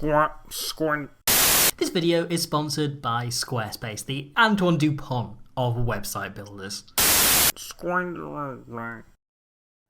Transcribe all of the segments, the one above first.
This video is sponsored by Squarespace, the Antoine Dupont of website builders.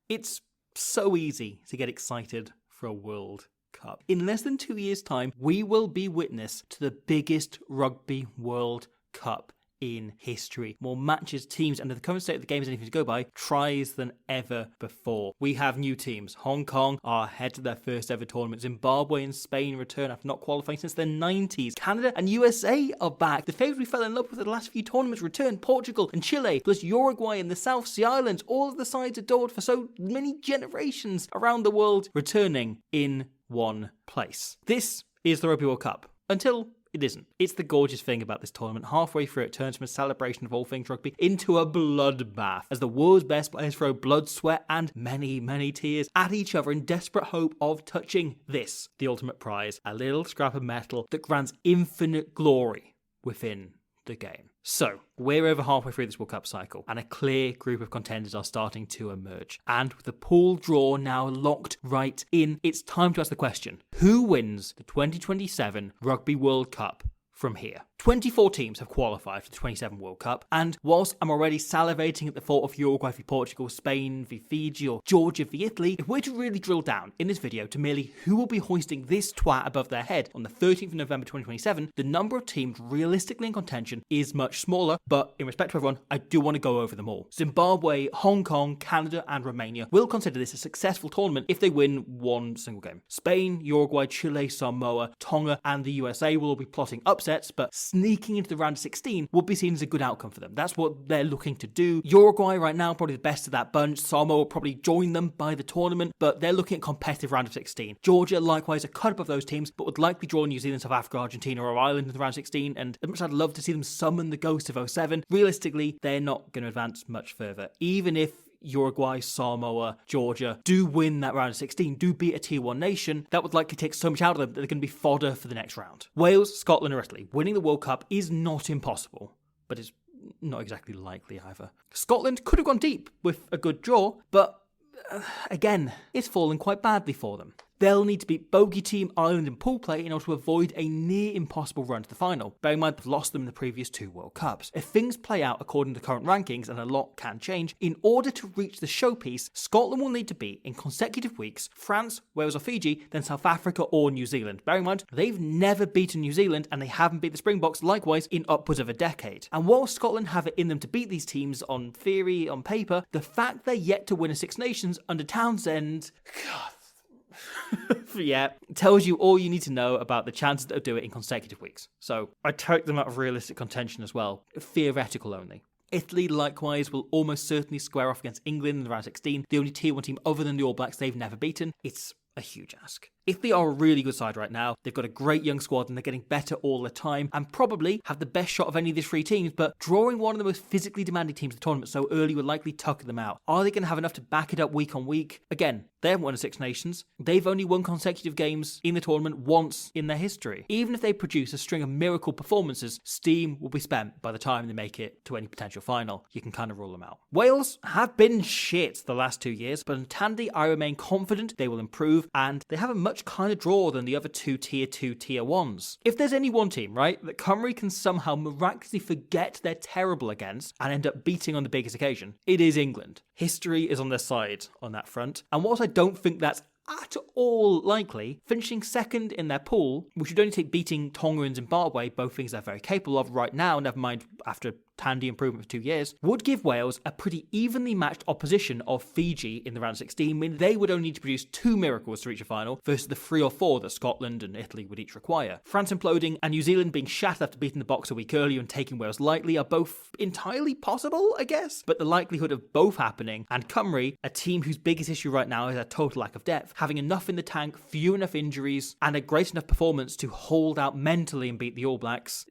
It's so easy to get excited for a World Cup. In less than 2 years' time, we will be witness to the biggest Rugby World Cup in history. More matches, teams, and the current state of the game is anything to go by, tries than ever before. We have new teams. Hong Kong are ahead to their first ever tournament. Zimbabwe and Spain return after not qualifying since the 90s. Canada and USA are back. The favourites we fell in love with at the last few tournaments return. Portugal and Chile, plus Uruguay and the South Sea Islands, all of the sides adored for so many generations around the world, returning in one place. This is the Rugby World Cup. Until it isn't. It's the gorgeous thing about this tournament. Halfway through, it turns from a celebration of all things rugby into a bloodbath as the world's best players throw blood, sweat, and many, many tears at each other in desperate hope of touching this, the ultimate prize, a little scrap of metal that grants infinite glory within the game. So, we're over halfway through this World Cup cycle, and a clear group of contenders are starting to emerge. And with the pool draw now locked right in, it's time to ask the question, who wins the 2027 Rugby World Cup from here? 24 teams have qualified for the 27 World Cup, and whilst I'm already salivating at the thought of Uruguay v Portugal, Spain v Fiji, or Georgia v Italy, if we're to really drill down in this video to merely who will be hoisting this twat above their head on the 13th of November 2027, the number of teams realistically in contention is much smaller, but in respect to everyone, I do want to go over them all. Zimbabwe, Hong Kong, Canada, and Romania will consider this a successful tournament if they win one single game. Spain, Uruguay, Chile, Samoa, Tonga, and the USA will all be plotting upsets, but sneaking into the round of 16 would be seen as a good outcome for them. That's what they're looking to do. Uruguay right now, probably the best of that bunch. Samoa will probably join them by the tournament, but they're looking at competitive round of 16. Georgia, likewise, a cut above those teams, but would likely draw New Zealand, South Africa, Argentina, or Ireland in the round of 16, and as much as I'd love to see them summon the ghost of 07, realistically, they're not going to advance much further. Even if Uruguay, Samoa, Georgia do win that round of 16, do beat a tier 1 nation, that would likely take so much out of them that they're going to be fodder for the next round. Wales, Scotland, or Italy. Winning the World Cup is not impossible, but it's not exactly likely either. Scotland could have gone deep with a good draw, but again, it's fallen quite badly for them. They'll need to beat bogey team Ireland in pool play in order to avoid a near impossible run to the final. Bear in mind they've lost them in the previous 2 World Cups. If things play out according to current rankings, and a lot can change, in order to reach the showpiece, Scotland will need to beat in consecutive weeks France, Wales or Fiji, then South Africa or New Zealand. Bear in mind, they've never beaten New Zealand and they haven't beat the Springboks likewise in upwards of a decade. And while Scotland have it in them to beat these teams on theory, on paper, the fact they're yet to win a Six Nations under Townsend, God, yeah, tells you all you need to know about the chances they'll do it in consecutive weeks. So I take them out of realistic contention as well. Theoretical only. Italy, likewise, will almost certainly square off against England in the round 16, the only tier 1 team other than the All Blacks they've never beaten. It's a huge ask. Italy are a really good side right now. They've got a great young squad and they're getting better all the time and probably have the best shot of any of these 3 teams, but drawing one of the most physically demanding teams of the tournament so early will likely tuck them out. Are they going to have enough to back it up week on week? Again, they haven't won a Six Nations. They've only won consecutive games in the tournament once in their history. Even if they produce a string of miracle performances, steam will be spent by the time they make it to any potential final. You can kind of rule them out. Wales have been shit the last 2 years, but in Tandy, I remain confident they will improve, and they have a much kinder draw than the other 2 tier 2 tier 1s. If there's any one team, right, that Cymru can somehow miraculously forget they're terrible against and end up beating on the biggest occasion, it is England. History is on their side on that front, and whilst I don't think that's at all likely, finishing second in their pool, which would only take beating Tonga and Zimbabwe, both things they're very capable of right now, never mind after Tandy improvement for 2 years, would give Wales a pretty evenly matched opposition of Fiji in the round 16, meaning they would only need to produce 2 miracles to reach a final versus the 3 or 4 that Scotland and Italy would each require. France imploding and New Zealand being shattered after beating the Box a week earlier and taking Wales lightly are both entirely possible, I guess, but the likelihood of both happening, and Cymru, a team whose biggest issue right now is a total lack of depth, having enough in the tank, few enough injuries, and a great enough performance to hold out mentally and beat the All Blacks,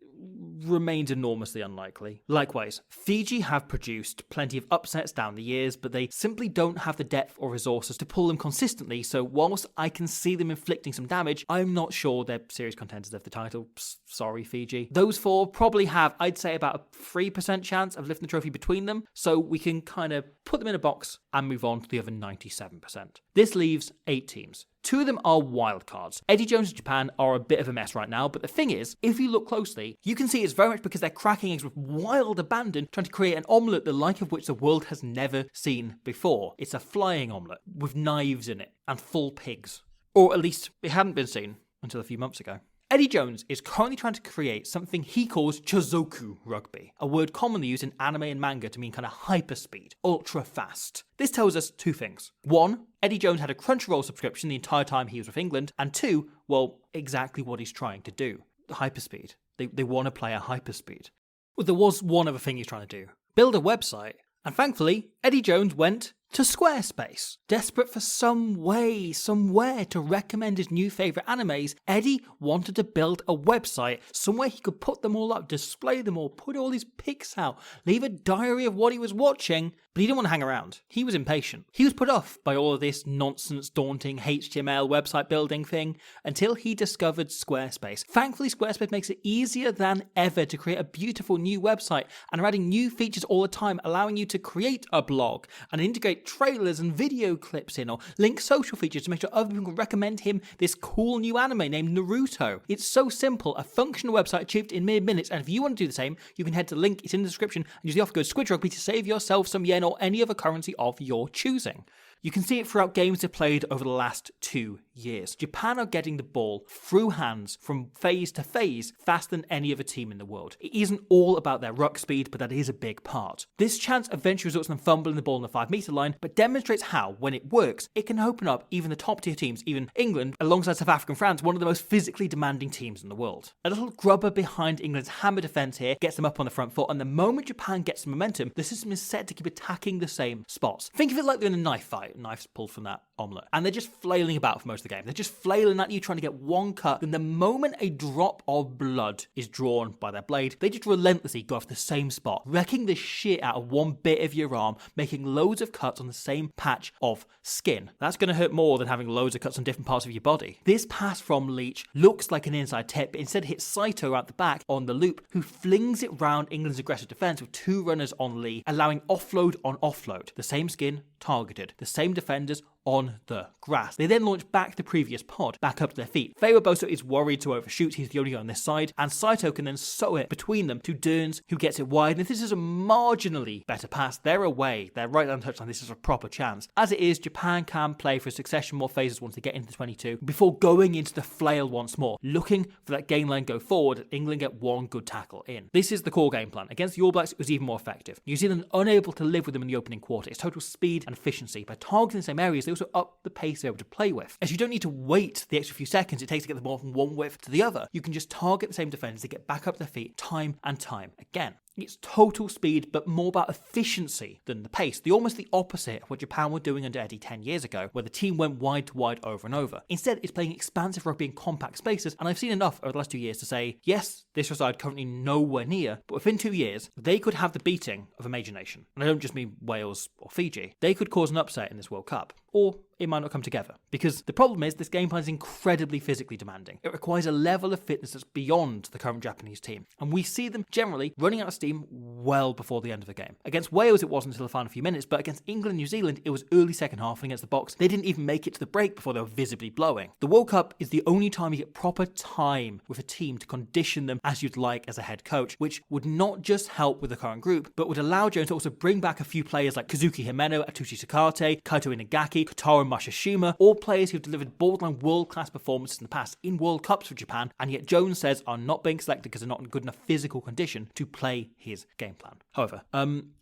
remains enormously unlikely. Likewise, Fiji have produced plenty of upsets down the years, but they simply don't have the depth or resources to pull them consistently, so whilst I can see them inflicting some damage, I'm not sure they're serious contenders of the title. Sorry, Fiji. Those four probably have, I'd say, about a 3% chance of lifting the trophy between them, so we can kind of put them in a box and move on to the other 97%. This leaves 8 teams. Two of them are wildcards. Eddie Jones and Japan are a bit of a mess right now, but the thing is, if you look closely, you can see it's very much because they're cracking eggs with wild abandon, trying to create an omelette the like of which the world has never seen before. It's a flying omelette with knives in it and full pigs. Or at least it hadn't been seen until a few months ago. Eddie Jones is currently trying to create something he calls Chozoku rugby, a word commonly used in anime and manga to mean kind of hyperspeed, ultra fast. This tells us two things. One, Eddie Jones had a Crunchyroll subscription the entire time he was with England, and two, well, exactly what he's trying to do. Hyperspeed. They want to play a hyperspeed. Well, there was one other thing he's trying to do. Build a website. And thankfully, Eddie Jones went to Squarespace. Desperate for some way, somewhere to recommend his new favourite animes, Eddie wanted to build a website, somewhere he could put them all up, display them all, put all his pics out, leave a diary of what he was watching, but he didn't want to hang around. He was impatient. He was put off by all of this nonsense, daunting HTML website building thing until he discovered Squarespace. Thankfully, Squarespace makes it easier than ever to create a beautiful new website, and are adding new features all the time, allowing you to create a blog and integrate trailers and video clips in, or link social features to make sure other people can recommend him this cool new anime named Naruto. It's so simple, a functional website achieved in mere minutes, and if you want to do the same, you can head to the link, it's in the description, and use the offer code SquidRugby to save yourself some yen or any other currency of your choosing. You can see it throughout games they've played over the last 2 years. Japan are getting the ball through hands from phase to phase faster than any other team in the world. It isn't all about their ruck speed, but that is a big part. This chance eventually results in them fumbling the ball on the 5-metre line, but demonstrates how, when it works, it can open up even the top tier teams, even England, alongside South Africa and France, one of the most physically demanding teams in the world. A little grubber behind England's hammer defence here gets them up on the front foot, and the moment Japan gets the momentum, the system is set to keep attacking the same spots. Think of it like they're in a knife fight. Knives pulled from that omelette. And they're just flailing about for most of the game. They're just flailing at you, trying to get one cut. Then the moment a drop of blood is drawn by their blade, they just relentlessly go after the same spot, wrecking the shit out of one bit of your arm, making loads of cuts on the same patch of skin. That's going to hurt more than having loads of cuts on different parts of your body. This pass from Leach looks like an inside tip, but instead hits Saito out the back on the loop, who flings it round England's aggressive defence with 2 runners on Lee, allowing offload on offload. The same skin, targeted. The same defenders on the grass. They then launch back the previous pod, back up to their feet. Feiwaboso is worried to overshoot, he's the only guy on this side, and Saito can then sew it between them to Dearns, who gets it wide, and if this is a marginally better pass, they're away. They're right on the touchline, this is a proper chance. As it is, Japan can play for a succession more phases once they get into the 22, before going into the flail once more, looking for that gain line go forward, and England get one good tackle in. This is the core game plan. Against the All Blacks, it was even more effective. New Zealand unable to live with them in the opening quarter. It's total speed and efficiency. By targeting the same areas, they also up the pace they're able to play with. As you don't need to wait the extra few seconds it takes to get the ball from one width to the other, you can just target the same defenders to get back up their feet time and time again. It's total speed, but more about efficiency than the pace. Almost the opposite of what Japan were doing under Eddie 10 years ago, where the team went wide to wide over and over. Instead, it's playing expansive rugby in compact spaces, and I've seen enough over the last 2 years to say, yes, this side currently nowhere near, but within 2 years, they could have the beating of a major nation. And I don't just mean Wales or Fiji. They could cause an upset in this World Cup. Or it might not come together. Because the problem is this game plan is incredibly physically demanding. It requires a level of fitness that's beyond the current Japanese team. And we see them generally running out of steam well before the end of the game. Against Wales it wasn't until the final few minutes, but against England and New Zealand it was early second half, and against the Box they didn't even make it to the break before they were visibly blowing. The World Cup is the only time you get proper time with a team to condition them as you'd like as a head coach, which would not just help with the current group, but would allow Jones to also bring back a few players like Kazuki Himeno, Atsushi Sakate, Kaito Inagaki, Kotaro Masashima, all players who've delivered borderline world-class performances in the past in World Cups for Japan, and yet Jones says are not being selected because they're not in good enough physical condition to play his game plan. However,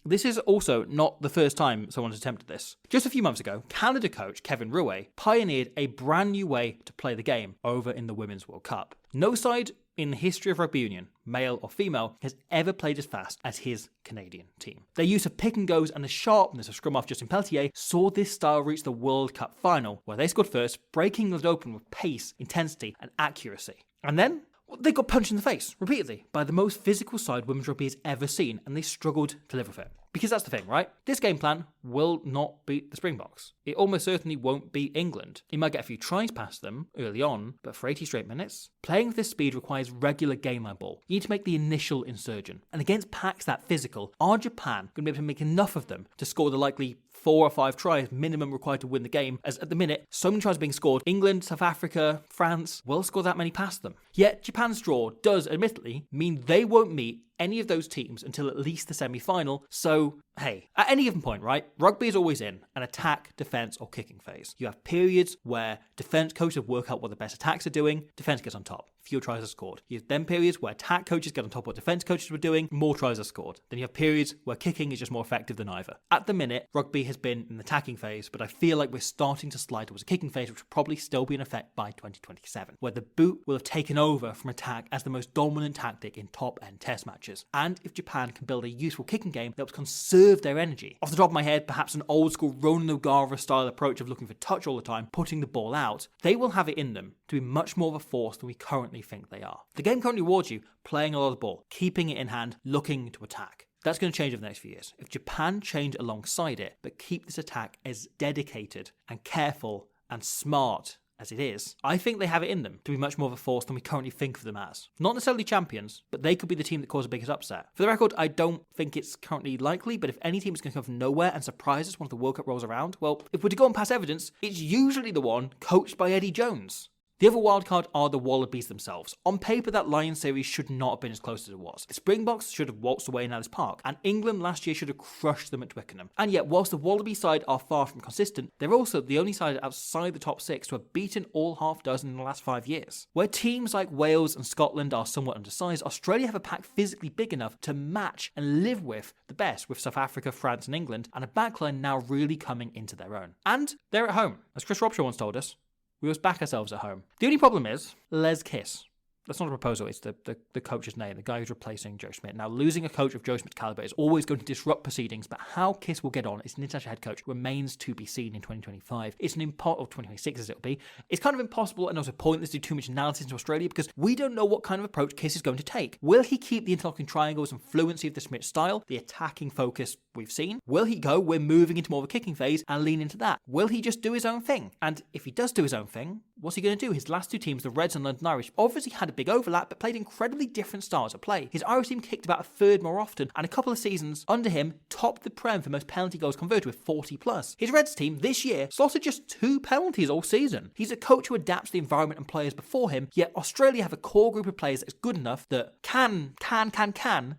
this is also not the first time someone's attempted this. Just a few months ago, Canada coach Kevin Rue pioneered a brand new way to play the game over in the Women's World Cup. No side in the history of rugby union, male or female, has ever played as fast as his Canadian team. Their use of pick and goes and the sharpness of scrum half Justin Pelletier saw this style reach the World Cup final, where they scored first, breaking England open with pace, intensity and accuracy. And then they got punched in the face, repeatedly, by the most physical side women's rugby has ever seen, and they struggled to live with it. Because that's the thing, right? This game plan will not beat the Springboks. It almost certainly won't beat England. It might get a few tries past them early on, but for 80 straight minutes, playing with this speed requires regular game line ball. You need to make the initial insurgent. And against packs that physical, are Japan going to be able to make enough of them to score the likely 4 or 5 tries minimum required to win the game, as at the minute, so many tries are being scored. England, South Africa, France will score that many past them. Yet, Japan's draw does, admittedly, mean they won't meet any of those teams until at least the semi-final. So, hey, at any given point, right, rugby is always in an attack, defence or kicking phase. You have periods where defence coaches work out what the best attacks are doing, defence gets on top. Fewer tries are scored. You have then periods where attack coaches get on top of what defence coaches were doing, more tries are scored. Then you have periods where kicking is just more effective than either. At the minute, rugby has been in the attacking phase, but I feel like we're starting to slide towards a kicking phase, which will probably still be in effect by 2027, where the boot will have taken over from attack as the most dominant tactic in top-end test matches. And if Japan can build a useful kicking game that helps conserve their energy, off the top of my head, perhaps an old-school Ronan O'Gara style approach of looking for touch all the time, putting the ball out, they will have it in them to be much more of a force than we currently think they are. The game currently rewards you playing a lot of the ball, keeping it in hand, looking to attack. That's going to change over the next few years. If Japan change alongside it, but keep this attack as dedicated and careful and smart as it is, I think they have it in them to be much more of a force than we currently think of them as. Not necessarily champions, but they could be the team that causes the biggest upset. For the record, I don't think it's currently likely, but if any team is going to come from nowhere and surprise us once the World Cup rolls around, well, if we're to go on past evidence, it's usually the one coached by Eddie Jones. The other wildcard are the Wallabies themselves. On paper, that Lions series should not have been as close as it was. The Springboks should have waltzed away in Ellis Park, and England last year should have crushed them at Twickenham. And yet, whilst the Wallaby side are far from consistent, they're also the only side outside the top 6 to have beaten all half dozen in the last 5 years. Where teams like Wales and Scotland are somewhat undersized, Australia have a pack physically big enough to match and live with the best, with South Africa, France and England, and a backline now really coming into their own. And they're at home, as Chris Robshaw once told us. We must back ourselves at home. The only problem is, Les Kiss. That's not a proposal, it's the coach's name, the guy who's replacing Joe Schmidt. Now, losing a coach of Joe Schmidt's calibre is always going to disrupt proceedings, but how Kiss will get on as an international head coach remains to be seen in 2025. It's an or 2026 as it'll be. It's kind of impossible and also pointless to do too much analysis into Australia because we don't know what kind of approach Kiss is going to take. Will he keep the interlocking triangles and fluency of the Schmidt style, the attacking focus we've seen? Will he go, we're moving into more of a kicking phase and lean into that? Will he just do his own thing? And if he does do his own thing, what's he going to do? His last 2 teams, the Reds and London Irish, obviously had a big overlap, but played incredibly different styles of play. His Irish team kicked about a third more often, and a couple of seasons under him topped the Prem for most penalty goals converted with 40 plus. His Reds team this year slotted just 2 penalties all season. He's a coach who adapts to the environment and players before him, yet Australia have a core group of players that is good enough that can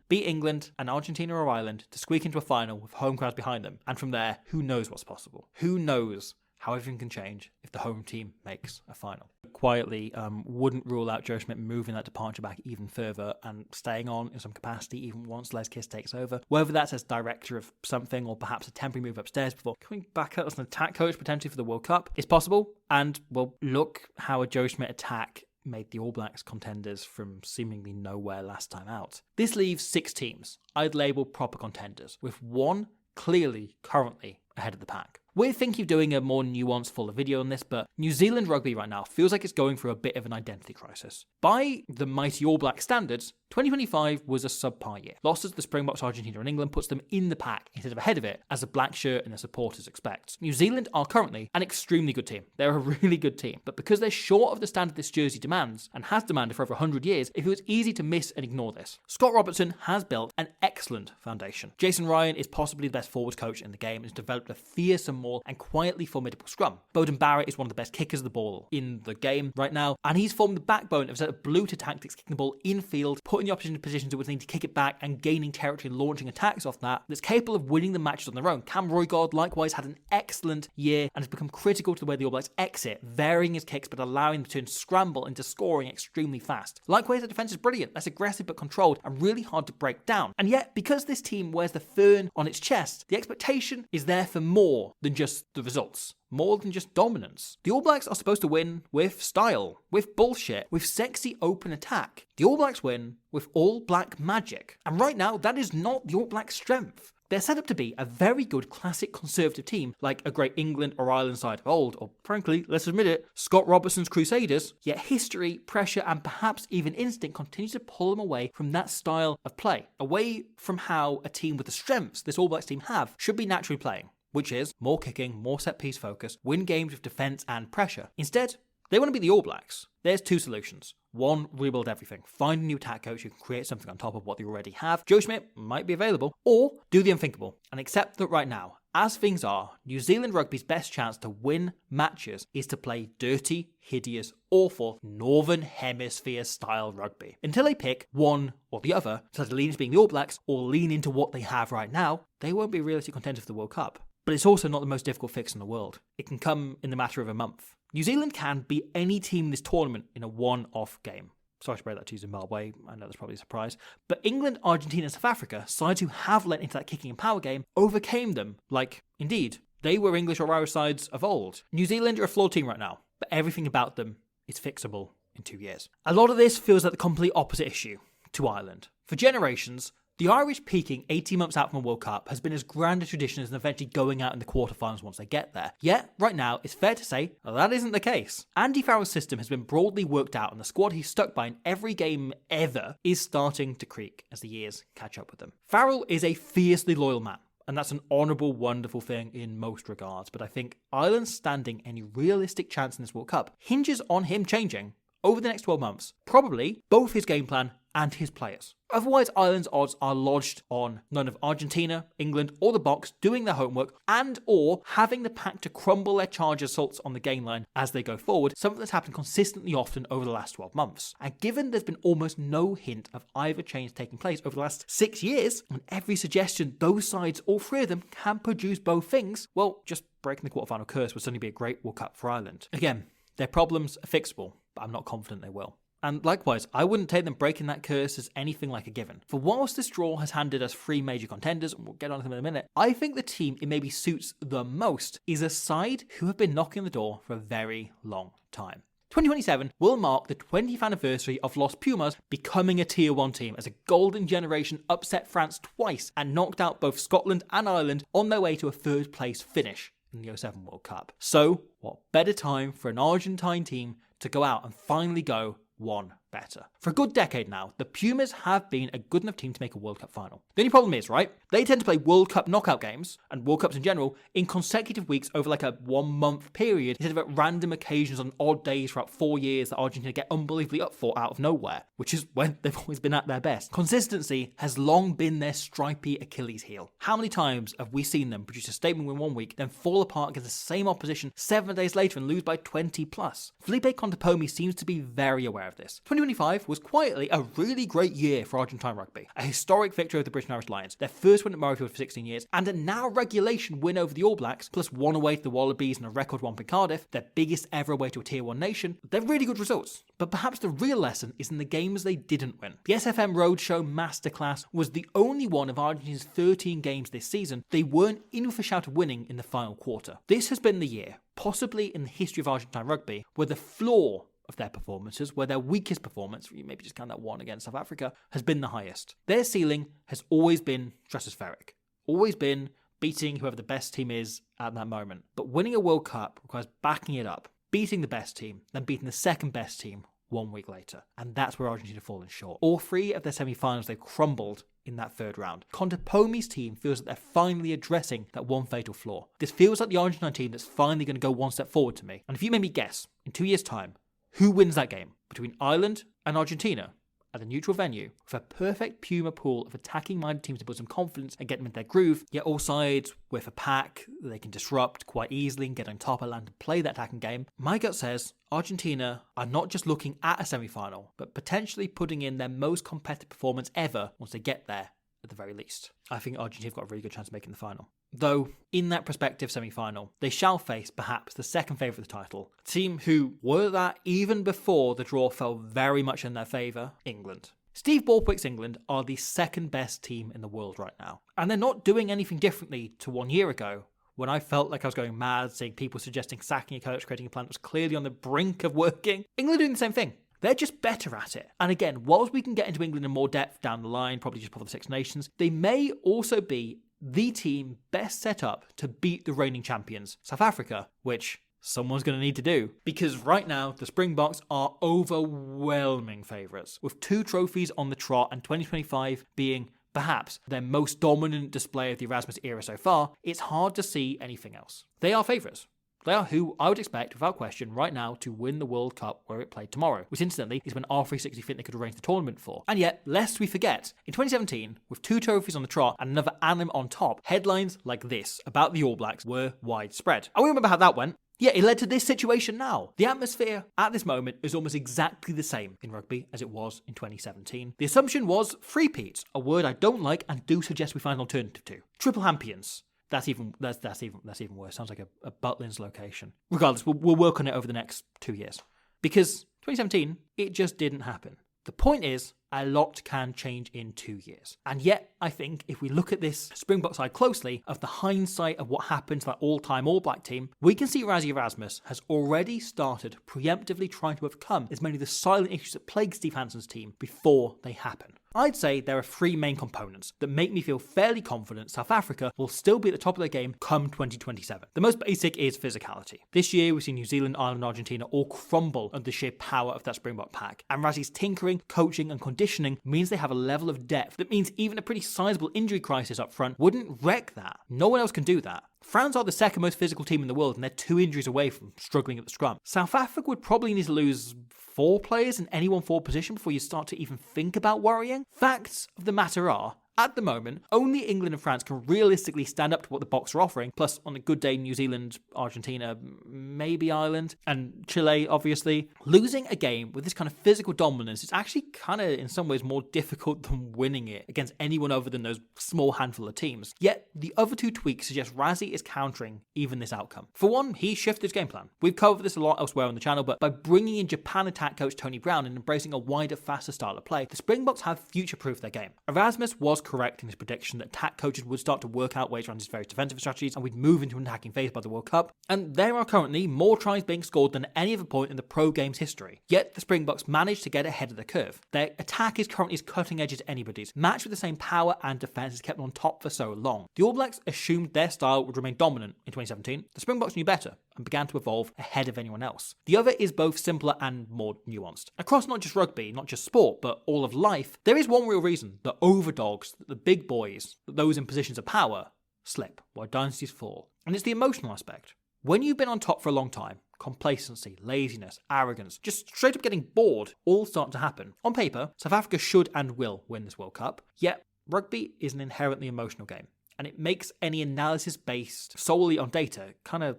beat England and Argentina or Ireland to squeak into a final with home crowds behind them. And from there, who knows what's possible? Who knows how everything can change if the home team makes a final. Quietly, wouldn't rule out Joe Schmidt moving that departure back even further and staying on in some capacity even once Les Kiss takes over. Whether that's as director of something or perhaps a temporary move upstairs before coming back out as an attack coach potentially for the World Cup is possible. And, well, look how a Joe Schmidt attack made the All Blacks contenders from seemingly nowhere last time out. This leaves 6 teams I'd label proper contenders, with 1 clearly currently ahead of the pack. We're thinking of doing a more nuanced, fuller video on this, but New Zealand rugby right now feels like it's going through a bit of an identity crisis. By the mighty All Black standards, 2025 was a subpar year. Losses to the Springboks, Argentina and England puts them in the pack instead of ahead of it, as the black shirt and their supporters expect. New Zealand are currently an extremely good team. They're a really good team, but because they're short of the standard this jersey demands, and has demanded for over 100 years, it was easy to miss and ignore this. Scott Robertson has built an excellent foundation. Jason Ryan is possibly the best forwards coach in the game and has developed a fearsome and quietly formidable scrum. Bowden Barrett is one of the best kickers of the ball in the game right now, and he's formed the backbone of a set of blue to tactics, kicking the ball infield, putting the opposition in positions that would need to kick it back and gaining territory and launching attacks off that's capable of winning the matches on their own. Cam Roygaard likewise had an excellent year and has become critical to the way the All Blacks exit, varying his kicks but allowing them to scramble into scoring extremely fast. Likewise, the defence is brilliant, less aggressive but controlled and really hard to break down. And yet, because this team wears the fern on its chest, the expectation is there for more than just the results. More than just dominance. The All Blacks are supposed to win with style, with bullshit, with sexy open attack. The All Blacks win with all black magic. And right now, that is not the All Blacks' strength. They're set up to be a very good classic conservative team, like a great England or Ireland side of old, or frankly, let's admit it, Scott Robertson's Crusaders. Yet history, pressure, and perhaps even instinct continues to pull them away from that style of play, away from how a team with the strengths this All Blacks team have should be naturally playing, which is more kicking, more set-piece focus, win games with defence and pressure. Instead, they want to be the All Blacks. There's two solutions. One, rebuild everything. Find a new attack coach who can create something on top of what they already have. Joe Schmidt might be available. Or do the unthinkable and accept that right now, as things are, New Zealand rugby's best chance to win matches is to play dirty, hideous, awful, Northern Hemisphere style rugby. Until they pick one or the other, so to lean into being the All Blacks or lean into what they have right now, they won't be realistic contenders for the World Cup. But it's also not the most difficult fix in the world. It can come in the matter of a month. New Zealand can beat any team in this tournament in a one-off game. Sorry to break that to Zimbabwe, I know that's probably a surprise. But England, Argentina and South Africa, sides who have lent into that kicking and power game, overcame them. Like, indeed, they were English or Irish sides of old. New Zealand are a flawed team right now, but everything about them is fixable in 2 years. A lot of this feels like the complete opposite issue to Ireland. For generations, the Irish peaking 18 months out from a World Cup has been as grand a tradition as eventually going out in the quarterfinals once they get there. Yet, right now, it's fair to say that isn't the case. Andy Farrell's system has been broadly worked out and the squad he's stuck by in every game ever is starting to creak as the years catch up with them. Farrell is a fiercely loyal man, and that's an honourable, wonderful thing in most regards, but I think Ireland standing any realistic chance in this World Cup hinges on him changing over the next 12 months, probably both his game plan and his players. Otherwise, Ireland's odds are lodged on none of Argentina, England, or the Boks doing their homework and or having the pack to crumble their charge assaults on the game line as they go forward, something that's happened consistently often over the last 12 months. And given there's been almost no hint of either change taking place over the last 6 years, and every suggestion those sides, all three of them, can produce both things, well, just breaking the quarterfinal curse would certainly be a great World Cup for Ireland. Again, their problems are fixable, but I'm not confident they will. And likewise, I wouldn't take them breaking that curse as anything like a given. For whilst this draw has handed us 3 major contenders, and we'll get on to them in a minute, I think the team it maybe suits the most is a side who have been knocking the door for a very long time. 2027 will mark the 20th anniversary of Los Pumas becoming a Tier 1 team as a golden generation upset France twice and knocked out both Scotland and Ireland on their way to a 3rd place finish in the 2007 World Cup. So, what better time for an Argentine team to go out and finally go one better. For a good decade now, the Pumas have been a good enough team to make a World Cup final. The only problem is, right, they tend to play World Cup knockout games, and World Cups in general, in consecutive weeks over like a 1 month period, instead of at random occasions on odd days throughout 4 years that Argentina get unbelievably up for out of nowhere, which is when they've always been at their best. Consistency has long been their stripy Achilles heel. How many times have we seen them produce a statement win 1 week, then fall apart against the same opposition 7 days later and lose by 20 plus? Felipe Contepomi seems to be very aware of this. 2025 was quietly a really great year for Argentine rugby. A historic victory over the British and Irish Lions, their first win at Murrayfield for 16 years, and a now regulation win over the All Blacks, plus 1 away to the Wallabies and a record 1 in Cardiff, their biggest ever away to a Tier 1 nation. They're really good results. But perhaps the real lesson is in the games they didn't win. The SFM Roadshow Masterclass was the only one of Argentina's 13 games this season they weren't in with a shout of winning in the final quarter. This has been the year, possibly in the history of Argentine rugby, where the floor of their performances, where their weakest performance, you maybe just count that one against South Africa, has been the highest. Their ceiling has always been stratospheric. Always been beating whoever the best team is at that moment. But winning a World Cup requires backing it up, beating the best team, then beating the second best team 1 week later. And that's where Argentina have fallen short. All 3 of their semi-finals, they crumbled in that 3rd round. Contepomi's team feels that they're finally addressing that one fatal flaw. This feels like the Argentine team that's finally going to go one step forward to me. And if you made me guess, in 2 years' time, who wins that game between Ireland and Argentina at a neutral venue with a perfect Puma pool of attacking-minded teams to build some confidence and get them into their groove, yet all sides with a pack they can disrupt quite easily and get on top of land and play that attacking game, my gut says Argentina are not just looking at a semi-final, but potentially putting in their most competitive performance ever once they get there at the very least. I think Argentina have got a really good chance of making the final. Though, in that prospective semi-final, they shall face perhaps the second favourite of the title, a team who were that even before the draw fell very much in their favour, England. Steve Borthwick's England are the second best team in the world right now, and they're not doing anything differently to 1 year ago, when I felt like I was going mad, seeing people suggesting sacking a coach, creating a plan that was clearly on the brink of working. England are doing the same thing. They're just better at it. And again, whilst we can get into England in more depth down the line, probably just before the Six Nations, they may also be the team best set up to beat the reigning champions, South Africa, which someone's going to need to do. Because right now, the Springboks are overwhelming favourites, with 2 trophies on the trot and 2025 being perhaps their most dominant display of the Erasmus era so far. It's hard to see anything else. They are favourites. They are who I would expect, without question, right now to win the World Cup where it played tomorrow, which incidentally is when R360 think they could arrange the tournament for. And yet, lest we forget, in 2017, with 2 trophies on the trot and another annum on top, headlines like this about the All Blacks were widespread. And we remember how that went. Yeah, it led to this situation now. The atmosphere at this moment is almost exactly the same in rugby as it was in 2017. The assumption was three-peats, a word I don't like and do suggest we find an alternative to. Triple champions. That's even worse. Sounds like a Butlins location. Regardless, we'll work on it over the next 2 years. Because 2017, it just didn't happen. The point is, a lot can change in 2 years. And yet, I think if we look at this Springbok side closely, of the hindsight of what happened to that all-time All Black team, we can see Rassie Erasmus has already started preemptively trying to overcome as many of the silent issues that plague Steve Hansen's team before they happen. I'd say there are 3 main components that make me feel fairly confident South Africa will still be at the top of their game come 2027. The most basic is physicality. This year we've seen New Zealand, Ireland and Argentina all crumble under the sheer power of that Springbok pack, and Rassie's tinkering, coaching and conditioning means they have a level of depth that means even a pretty sizable injury crisis up front wouldn't wreck that. No one else can do that. France are the second most physical team in the world and they're 2 injuries away from struggling at the scrum. South Africa would probably need to lose 4 players in any one forward position before you start to even think about worrying. Facts of the matter are, at the moment, only England and France can realistically stand up to what the Boks are offering, plus on a good day New Zealand, Argentina, maybe Ireland, and Chile, obviously. Losing a game with this kind of physical dominance is actually kind of, in some ways, more difficult than winning it against anyone other than those small handful of teams. Yet, the other 2 tweaks suggest Rassie is countering even this outcome. For one, he shifted his game plan. We've covered this a lot elsewhere on the channel, but by bringing in Japan attack coach Tony Brown and embracing a wider, faster style of play, the Springboks have future-proofed their game. Erasmus was correct in his prediction that attack coaches would start to work out ways around his various defensive strategies and we'd move into an attacking phase by the World Cup, and there are currently more tries being scored than at any other point in the pro game's history. Yet the Springboks managed to get ahead of the curve. Their attack is currently as cutting edge as anybody's, matched with the same power and defence is kept on top for so long. The All Blacks assumed their style would remain dominant in 2017. The Springboks knew better and began to evolve ahead of anyone else. The other is both simpler and more nuanced. Across not just rugby, not just sport, but all of life, there is one real reason that overdogs, the big boys, those in positions of power, slip while dynasties fall. And it's the emotional aspect. When you've been on top for a long time, complacency, laziness, arrogance, just straight up getting bored, all start to happen. On paper, South Africa should and will win this World Cup, yet rugby is an inherently emotional game, and it makes any analysis based solely on data kind of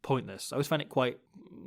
pointless. I always find it quite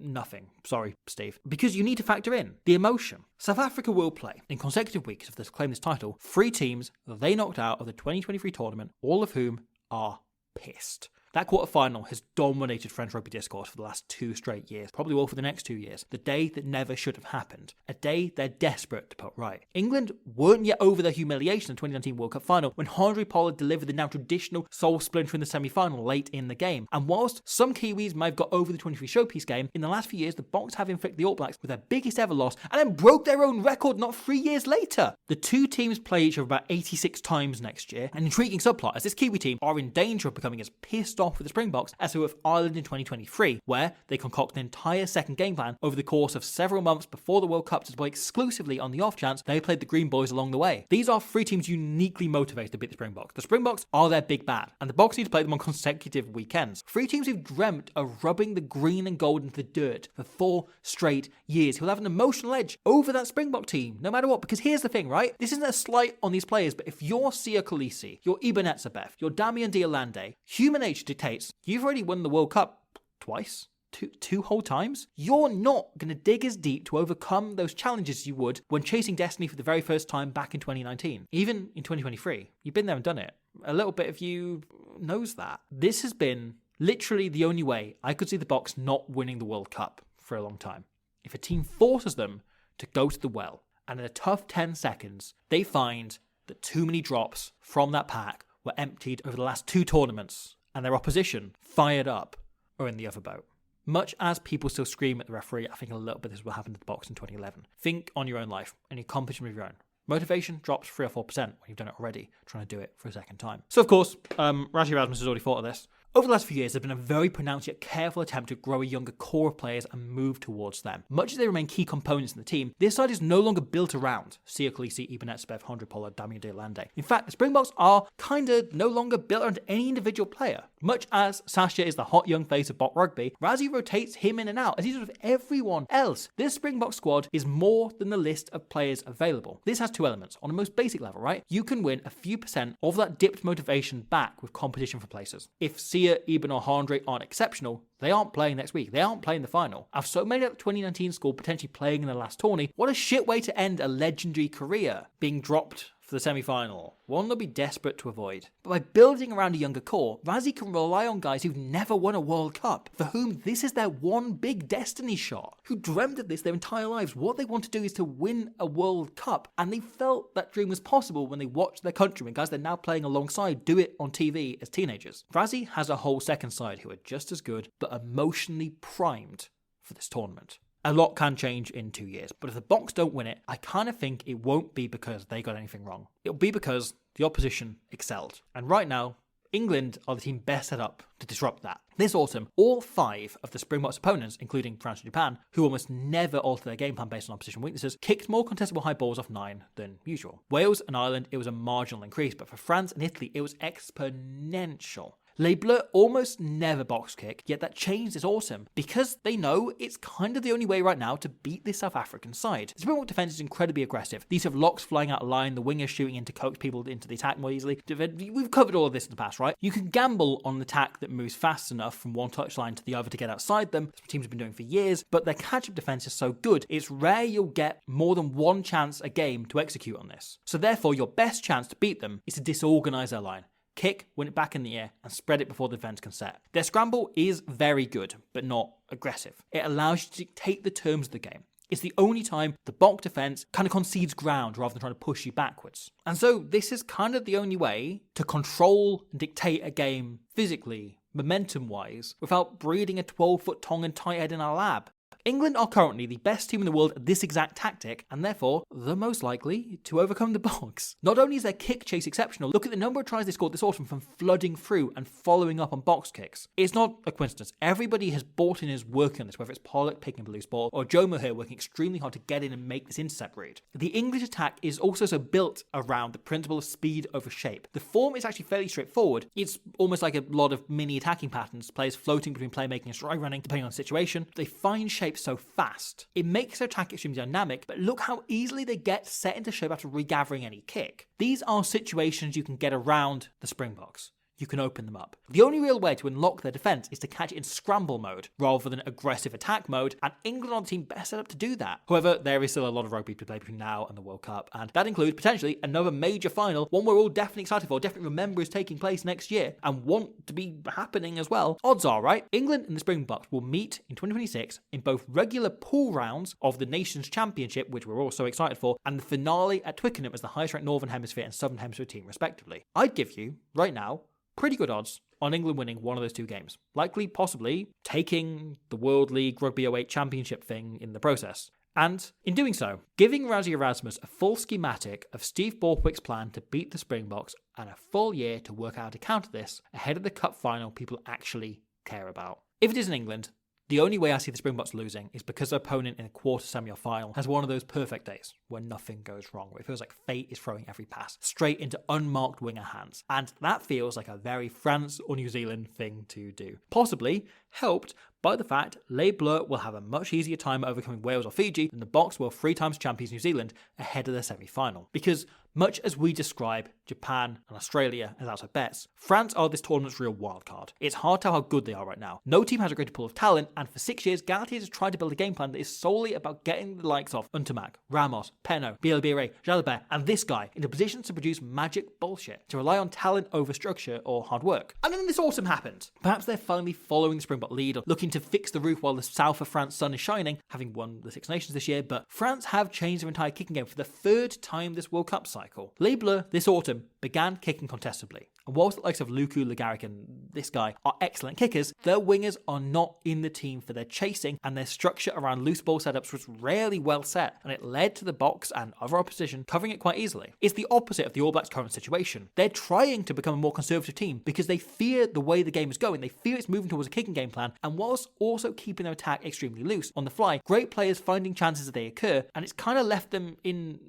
nothing. Sorry, Steve. Because you need to factor in the emotion. South Africa will play, in consecutive weeks of this claim this title, 3 teams that they knocked out of the 2023 tournament, all of whom are pissed. That quarterfinal has dominated French rugby discourse for the last 2 straight years, probably will for the next 2 years. The day that never should have happened. A day they're desperate to put right. England weren't yet over their humiliation in the 2019 World Cup final when Andre Pollard delivered the now traditional soul splinter in the semi-final late in the game. And whilst some Kiwis might have got over the 23 showpiece game, in the last few years the Boks have inflicted the All Blacks with their biggest ever loss and then broke their own record not 3 years later. The 2 teams play each other about 86 times next year. An intriguing subplot as this Kiwi team are in danger of becoming as pissed off with the Springboks as they were with Ireland in 2023, where they concoct an entire second game plan over the course of several months before the World Cup to play exclusively on the off chance they played the Green Boys along the way. These are 3 teams uniquely motivated to beat the Springboks. The Springboks are their big bad, and the Boks need to play them on consecutive weekends. 3 teams who've dreamt of rubbing the green and gold into the dirt for 4 straight years, who'll have an emotional edge over that Springbok team, no matter what. Because here's the thing, right? This isn't a slight on these players, but if you're Sia Kolisi, you're Eben Etzebeth, you're Damian Diolande, human nature dictates you've already won the World Cup twice, two whole times. You're not going to dig as deep to overcome those challenges as you would when chasing destiny for the very first time back in 2019. Even in 2023, you've been there and done it. A little bit of you knows that. This has been literally the only way I could see the Boks not winning the World Cup for a long time. If a team forces them to go to the well, and in a tough 10 seconds, they find that too many drops from that pack were emptied over the last 2 tournaments, and their opposition, fired up, are in the other boat. Much as people still scream at the referee, I think a little bit of this will happen to the Boks in 2011. Think on your own life, and your competition with your own. motivation drops 3 or 4% when you've done it already, trying to do it for a second time. So of course, Raji Erasmus has already thought of this. Over the last few years, there's been a very pronounced yet careful attempt to grow a younger core of players and move towards them. Much as they remain key components in the team, this side is no longer built around Sia Khaleesi, Eben Etzebeth, Handré Pollard, Damien de Lande. In fact, the Springboks are kinda no longer built around any individual player. Much as Sasha is the hot young face of Bok Rugby, Razi rotates him in and out as he does with everyone else. This Springbok squad is more than the list of players available. This has two elements. On the most basic level, right? You can win a few percent of that dipped motivation back with competition for places. If Sia, Eben or Handré aren't exceptional, they aren't playing next week. They aren't playing the final. I've so many of the 2019 squad potentially playing in the last tourney. What a shit way to end a legendary career, being dropped for the semi-final. One they'll be desperate to avoid. But by building around a younger core, Razi can rely on guys who've never won a World Cup, for whom this is their one big destiny shot, who dreamt of this their entire lives. What they want to do is to win a World Cup, and they felt that dream was possible when they watched their countrymen, guys they're now playing alongside, do it on TV as teenagers. Razi has a whole second side who are just as good, but emotionally primed for this tournament. A lot can change in 2 years, but if the Boks don't win it, I kind of think it won't be because they got anything wrong. It'll be because the opposition excelled. And right now, England are the team best set up to disrupt that. This autumn, all 5 of the Springboks opponents, including France and Japan, who almost never alter their game plan based on opposition weaknesses, kicked more contestable high balls off 9 than usual. Wales and Ireland, it was a marginal increase, but for France and Italy, it was exponential. Les Bleus almost never box kick, yet that changed this autumn because they know it's kind of the only way right now to beat this South African side. The Springbok defence is incredibly aggressive. These have locks flying out of line, the wingers shooting in to coax people into the attack more easily. We've covered all of this in the past, right? You can gamble on an attack that moves fast enough from one touchline to the other to get outside them. That's what teams have been doing for years, but their catch-up defence is so good, it's rare you'll get more than one chance a game to execute on this. So therefore, your best chance to beat them is to disorganise their line. Kick, win it back in the air, and spread it before the defence can set. Their scramble is very good, but not aggressive. It allows you to dictate the terms of the game. It's the only time the Bok defence kind of concedes ground rather than trying to push you backwards. And so this is kind of the only way to control and dictate a game physically, momentum-wise, without breeding a 12-foot Tongan tight head in our lab. England are currently the best team in the world at this exact tactic, and therefore the most likely to overcome the Boks. Not only is their kick chase exceptional, look at the number of tries they scored this autumn from flooding through and following up on box kicks. It's not a coincidence. Everybody has bought in and is working on this, whether it's Pollock picking up a loose ball or Joe Moher working extremely hard to get in and make this intercept read. The English attack is also so built around the principle of speed over shape. The form is actually fairly straightforward. It's almost like a lot of mini attacking patterns, players floating between playmaking and strike running, depending on the situation. They find shape so fast. It makes their attack extremely dynamic, but look how easily they get set into shape after regathering any kick. These are situations you can get around the Springboks. You can open them up. The only real way to unlock their defence is to catch it in scramble mode rather than aggressive attack mode, and England are the team best set up to do that. However, there is still a lot of rugby to play between now and the World Cup, and that includes potentially another major final, one we're all definitely excited for, definitely remember is taking place next year, and want to be happening as well. Odds are, right, England and the Springboks will meet in 2026 in both regular pool rounds of the Nations Championship, which we're all so excited for, and the finale at Twickenham as the highest ranked Northern Hemisphere and Southern Hemisphere team respectively. I'd give you, right now, pretty good odds on England winning one of those two games. Likely, possibly, taking the World League Rugby 08 Championship thing in the process. And, in doing so, giving Razi Erasmus a full schematic of Steve Borthwick's plan to beat the Springboks and a full year to work out how to counter this ahead of the Cup final people actually care about. If it is in England, the only way I see the Springboks losing is because their opponent in a quarter semi or final has one of those perfect days where nothing goes wrong, where it feels like fate is throwing every pass straight into unmarked winger hands. And that feels like a very France or New Zealand thing to do. Possibly helped by the fact Les Bleus will have a much easier time overcoming Wales or Fiji than the Boks will 3 times champions New Zealand ahead of their semi-final. Because much as we describe Japan and Australia as outside bets, France are this tournament's real wildcard. It's hard to tell how good they are right now. No team has a greater pool of talent, and for 6 years, Galatier has tried to build a game plan that is solely about getting the likes of Untamak, Ramos, Peno, Bielbire, Jalabert, and this guy into positions to produce magic bullshit, to rely on talent over structure or hard work. And then this autumn happened. Perhaps they're finally following the Springbok lead or looking to fix the roof while the south of France sun is shining, having won the Six Nations this year, but France have changed their entire kicking game for the 3rd time this World Cup cycle. cycle. Leibler this autumn began kicking contestably. And whilst the likes of Luku, Legaric and this guy are excellent kickers, their wingers are not in the team for their chasing, and their structure around loose ball setups was rarely well set, and it led to the box and other opposition covering it quite easily. It's the opposite of the All Blacks' current situation. They're trying to become a more conservative team because they fear the way the game is going. They fear it's moving towards a kicking game plan, and whilst also keeping their attack extremely loose on the fly, great players finding chances as they occur, and it's kind of left them in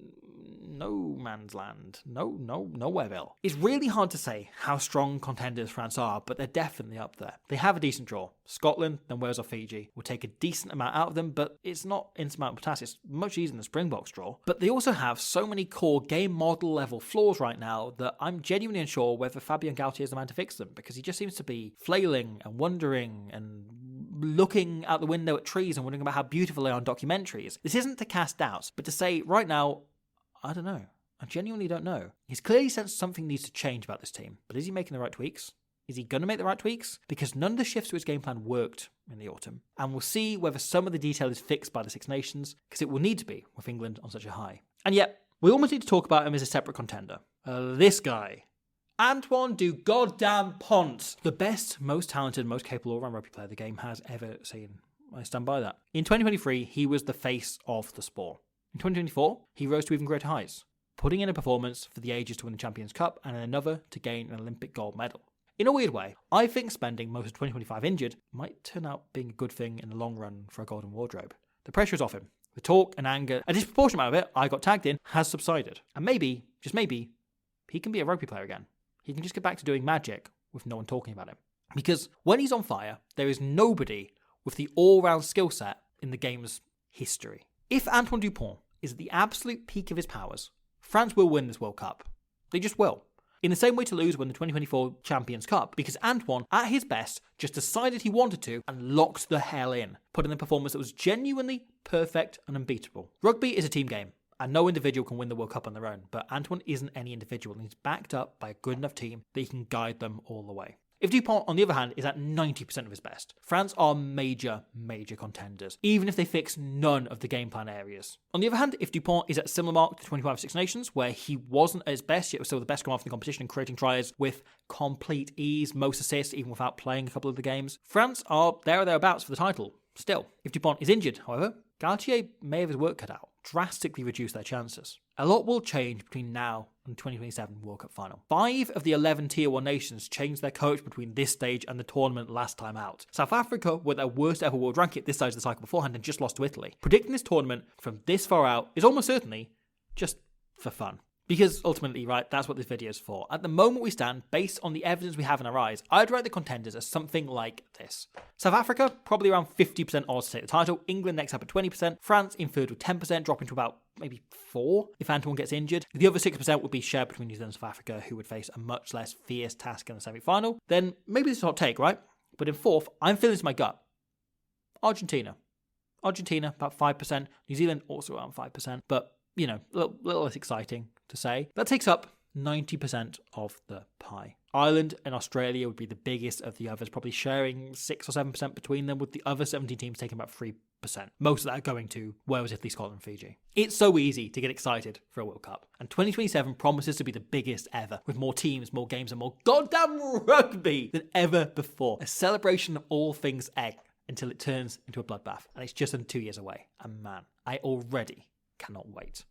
no man's land. Nowhereville. It's really hard to say how strong contenders France are, but they're definitely up there. They have a decent draw. Scotland, then Wales or Fiji will take a decent amount out of them, but it's not insurmountable task. It's much easier than the Springboks draw. But they also have so many core game model level flaws right now that I'm genuinely unsure whether Fabien Galtier is the man to fix them, because he just seems to be flailing and wondering and looking out the window at trees and wondering about how beautiful they are in documentaries. This isn't to cast doubts, but to say right now, I don't know. I genuinely don't know. He's clearly sensed something needs to change about this team, but is he making the right tweaks? Is he going to make the right tweaks? Because none of the shifts to his game plan worked in the autumn, and we'll see whether some of the detail is fixed by the Six Nations, because it will need to be with England on such a high. And yet, we almost need to talk about him as a separate contender. This guy. Antoine du Goddamn Pont. The best, most talented, most capable all-round rugby player the game has ever seen. I stand by that. In 2023, he was the face of the sport. In 2024, he rose to even greater heights, putting in a performance for the ages to win the Champions Cup and another to gain an Olympic gold medal. In a weird way, I think spending most of 2025 injured might turn out being a good thing in the long run for a golden wardrobe. The pressure is off him. The talk and anger, a disproportionate amount of it I got tagged in, has subsided. And maybe, just maybe, he can be a rugby player again. He can just get back to doing magic with no one talking about him. Because when he's on fire, there is nobody with the all-round skill set in the game's history. If Antoine Dupont is at the absolute peak of his powers, France will win this World Cup. They just will. In the same way Toulouse won the 2024 Champions Cup, because Antoine, at his best, just decided he wanted to and locked the hell in, putting in a performance that was genuinely perfect and unbeatable. Rugby is a team game, and no individual can win the World Cup on their own, but Antoine isn't any individual, and he's backed up by a good enough team that he can guide them all the way. If Dupont, on the other hand, is at 90% of his best, France are major contenders, even if they fix none of the game plan areas. On the other hand, if Dupont is at a similar mark to 25 Six Nations, where he wasn't at his best, yet was still the best come off in the competition and creating tries with complete ease, most assists, even without playing a couple of the games, France are there or thereabouts for the title. Still, if Dupont is injured, however, Galtier may have his work cut out, drastically reduce their chances. A lot will change between now and the 2027 World Cup final. 5 of the 11 Tier 1 nations changed their coach between this stage and the tournament last time out. South Africa were their worst ever world ranking at this stage of the cycle beforehand and just lost to Italy. Predicting this tournament from this far out is almost certainly just for fun. Because ultimately, right, that's what this video is for. At the moment we stand, based on the evidence we have in our eyes, I'd rate the contenders as something like this. South Africa, probably around 50% odds to take the title. England next up at 20%. France in third with 10%, dropping to about maybe 4 if Antoine gets injured. The other 6% would be shared between New Zealand and South Africa, who would face a much less fierce task in the semi-final. Then maybe this is a hot take, right? But in fourth, I'm feeling this in my gut. Argentina, about 5%. New Zealand, also around 5%. But, you know, a little less exciting to say. That takes up 90% of the pie. Ireland and Australia would be the biggest of the others, probably sharing 6 or 7% between them, with the other 17 teams taking about 3%. Most of that going to Wales, Italy, Scotland, Fiji. It's so easy to get excited for a World Cup. And 2027 promises to be the biggest ever, with more teams, more games, and more goddamn rugby than ever before. A celebration of all things egg until it turns into a bloodbath. And it's just under 2 years away. And man, I already cannot wait.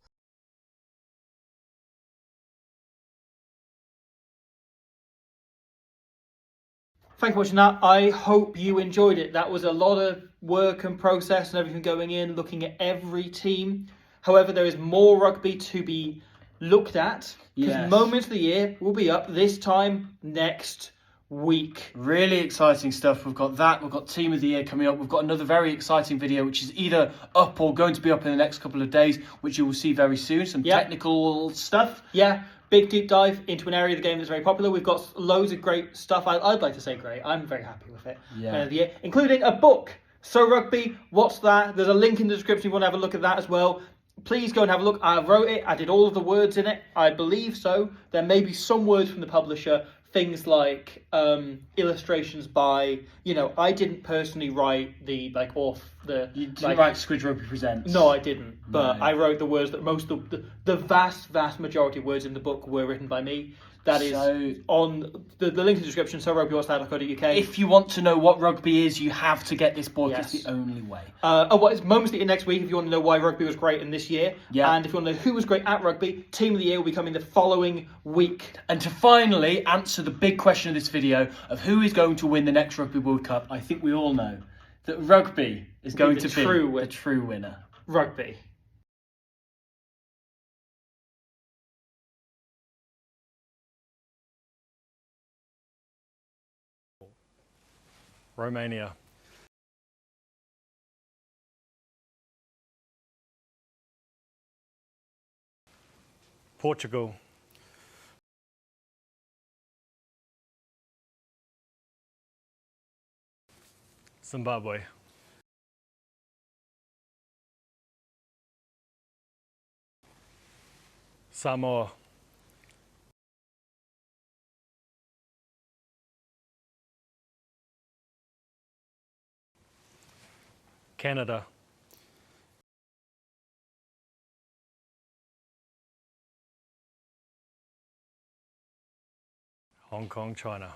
Thank you for watching that. I hope you enjoyed it. That was a lot of work and process and everything going in, looking at every team. However, there is more rugby to be looked at, because Moments of the Year will be up this time next week. Really exciting stuff. We've got that. We've got Team of the Year coming up. We've got another very exciting video, which is either up or going to be up in the next couple of days, which you will see very soon. Some technical stuff. Yeah. Big deep dive into an area of the game that's very popular. We've got loads of great stuff. I'd like to say great. I'm very happy with it. Yeah. Of the year, including a book. So Rugby, what's that? There's a link in the description if you want to have a look at that as well. Please go and have a look. I wrote it. I did all of the words in it. I believe so. There may be some words from the publisher. Things like illustrations by, I didn't personally write the You didn't write Squid Rugby Presents? No, I didn't. But No. I wrote the words that most of the vast majority of words in the book were written by me. That is on the link in the description, sorugby.co.uk. If you want to know what rugby is, you have to get this book. Yes. It's the only way. It's Moments to Eat next week if you want to know why rugby was great in this year. Yeah. And if you want to know who was great at rugby, Team of the Year will be coming the following week. And to finally answer the big question of this video of who is going to win the next Rugby World Cup, I think we all know that rugby is going to be the true winner. Rugby. Romania. Portugal. Zimbabwe. Samoa. Canada. Hong Kong, China.